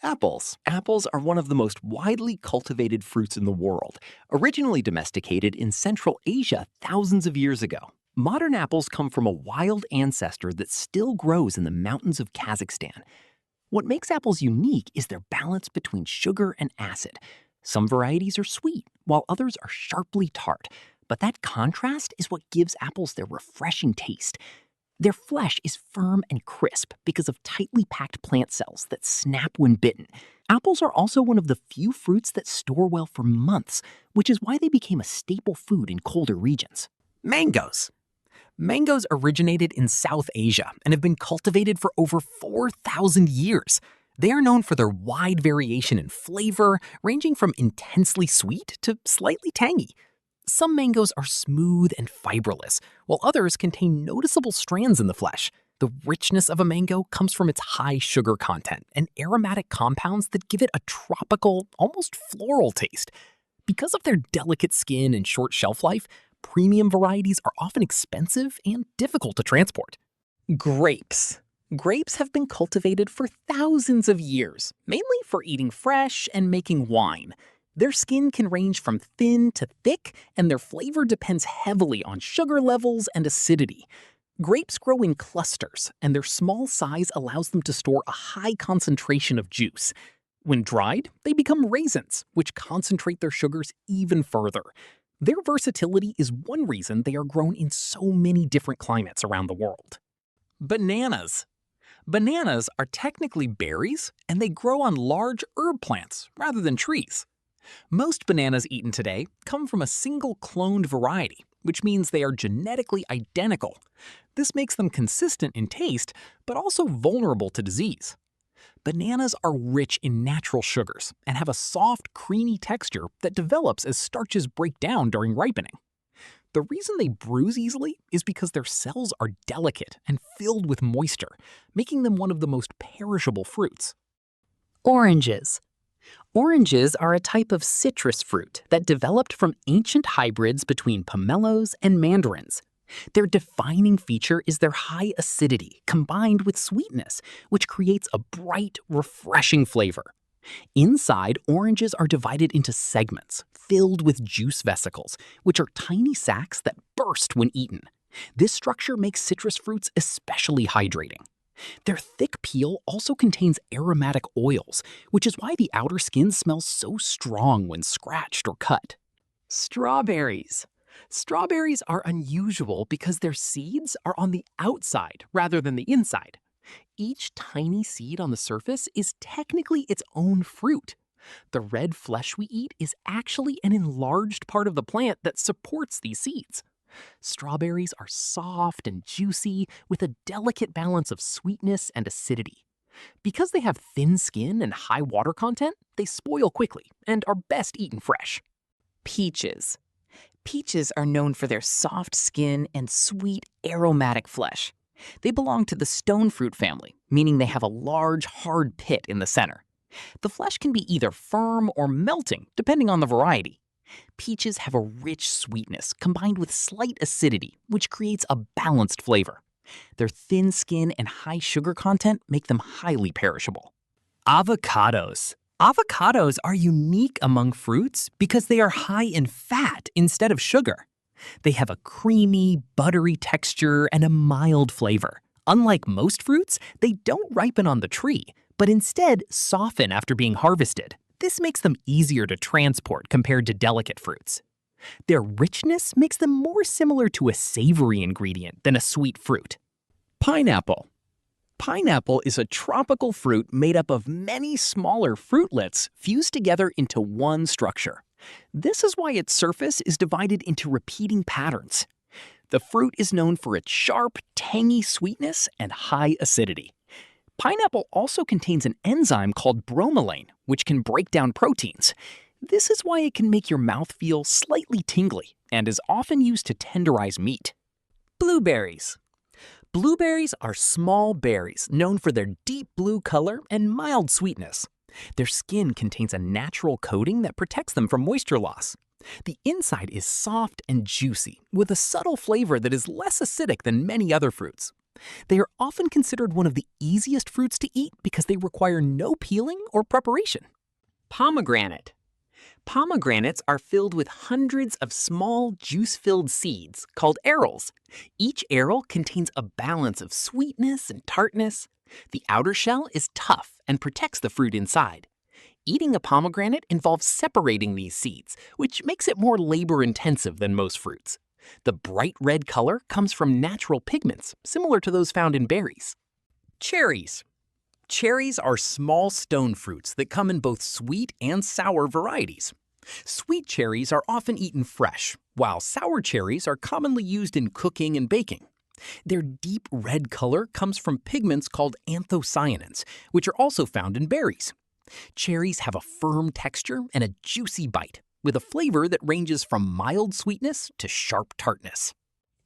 Apples. Apples are one of the most widely cultivated fruits in the world, originally domesticated in Central Asia thousands of years ago. Modern apples come from a wild ancestor that still grows in the mountains of Kazakhstan. What makes apples unique is their balance between sugar and acid. Some varieties are sweet, while others are sharply tart. But that contrast is what gives apples their refreshing taste. Their flesh is firm and crisp because of tightly packed plant cells that snap when bitten. Apples are also one of the few fruits that store well for months, which is why they became a staple food in colder regions. Mangoes. Mangoes originated in South Asia and have been cultivated for over 4,000 years. They are known for their wide variation in flavor, ranging from intensely sweet to slightly tangy. Some mangoes are smooth and fibrous, while others contain noticeable strands in the flesh. The richness of a mango comes from its high sugar content and aromatic compounds that give it a tropical, almost floral taste. Because of their delicate skin and short shelf life, premium varieties are often expensive and difficult to transport. Grapes. Grapes have been cultivated for thousands of years, mainly for eating fresh and making wine. Their skin can range from thin to thick, and their flavor depends heavily on sugar levels and acidity. Grapes grow in clusters, and their small size allows them to store a high concentration of juice. When dried, they become raisins, which concentrate their sugars even further. Their versatility is one reason they are grown in so many different climates around the world. Bananas. Bananas are technically berries, and they grow on large herb plants rather than trees. Most bananas eaten today come from a single cloned variety, which means they are genetically identical. This makes them consistent in taste, but also vulnerable to disease. Bananas are rich in natural sugars and have a soft, creamy texture that develops as starches break down during ripening. The reason they bruise easily is because their cells are delicate and filled with moisture, making them one of the most perishable fruits. Oranges. Oranges are a type of citrus fruit that developed from ancient hybrids between pomelos and mandarins. Their defining feature is their high acidity combined with sweetness, which creates a bright, refreshing flavor. Inside, oranges are divided into segments filled with juice vesicles, which are tiny sacs that burst when eaten. This structure makes citrus fruits especially hydrating. Their thick peel also contains aromatic oils, which is why the outer skin smells so strong when scratched or cut. Strawberries. Strawberries are unusual because their seeds are on the outside rather than the inside. Each tiny seed on the surface is technically its own fruit. The red flesh we eat is actually an enlarged part of the plant that supports these seeds. Strawberries are soft and juicy with a delicate balance of sweetness and acidity. Because they have thin skin and high water content, they spoil quickly and are best eaten fresh. Peaches. Peaches are known for their soft skin and sweet, aromatic flesh. They belong to the stone fruit family, meaning they have a large, hard pit in the center. The flesh can be either firm or melting, depending on the variety. Peaches have a rich sweetness combined with slight acidity, which creates a balanced flavor. Their thin skin and high sugar content make them highly perishable. Avocados. Avocados are unique among fruits because they are high in fat instead of sugar. They have a creamy, buttery texture and a mild flavor. Unlike most fruits, they don't ripen on the tree, but instead soften after being harvested. This makes them easier to transport compared to delicate fruits. Their richness makes them more similar to a savory ingredient than a sweet fruit. Pineapple. Pineapple is a tropical fruit made up of many smaller fruitlets fused together into one structure. This is why its surface is divided into repeating patterns. The fruit is known for its sharp, tangy sweetness and high acidity. Pineapple also contains an enzyme called bromelain, which can break down proteins. This is why it can make your mouth feel slightly tingly and is often used to tenderize meat. Blueberries. Blueberries are small berries known for their deep blue color and mild sweetness. Their skin contains a natural coating that protects them from moisture loss. The inside is soft and juicy, with a subtle flavor that is less acidic than many other fruits. They are often considered one of the easiest fruits to eat because they require no peeling or preparation. Pomegranate. Pomegranates are filled with hundreds of small, juice-filled seeds called arils. Each aril contains a balance of sweetness and tartness. The outer shell is tough and protects the fruit inside. Eating a pomegranate involves separating these seeds, which makes it more labor-intensive than most fruits. The bright red color comes from natural pigments, similar to those found in berries. Cherries. Cherries are small stone fruits that come in both sweet and sour varieties. Sweet cherries are often eaten fresh, while sour cherries are commonly used in cooking and baking. Their deep red color comes from pigments called anthocyanins, which are also found in berries. Cherries have a firm texture and a juicy bite, with a flavor that ranges from mild sweetness to sharp tartness.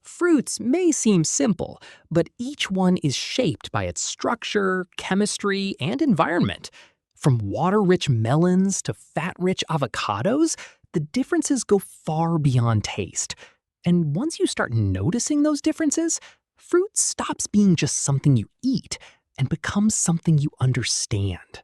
Fruits may seem simple, but each one is shaped by its structure, chemistry, and environment. From water-rich melons to fat-rich avocados, the differences go far beyond taste. And once you start noticing those differences, fruit stops being just something you eat and becomes something you understand.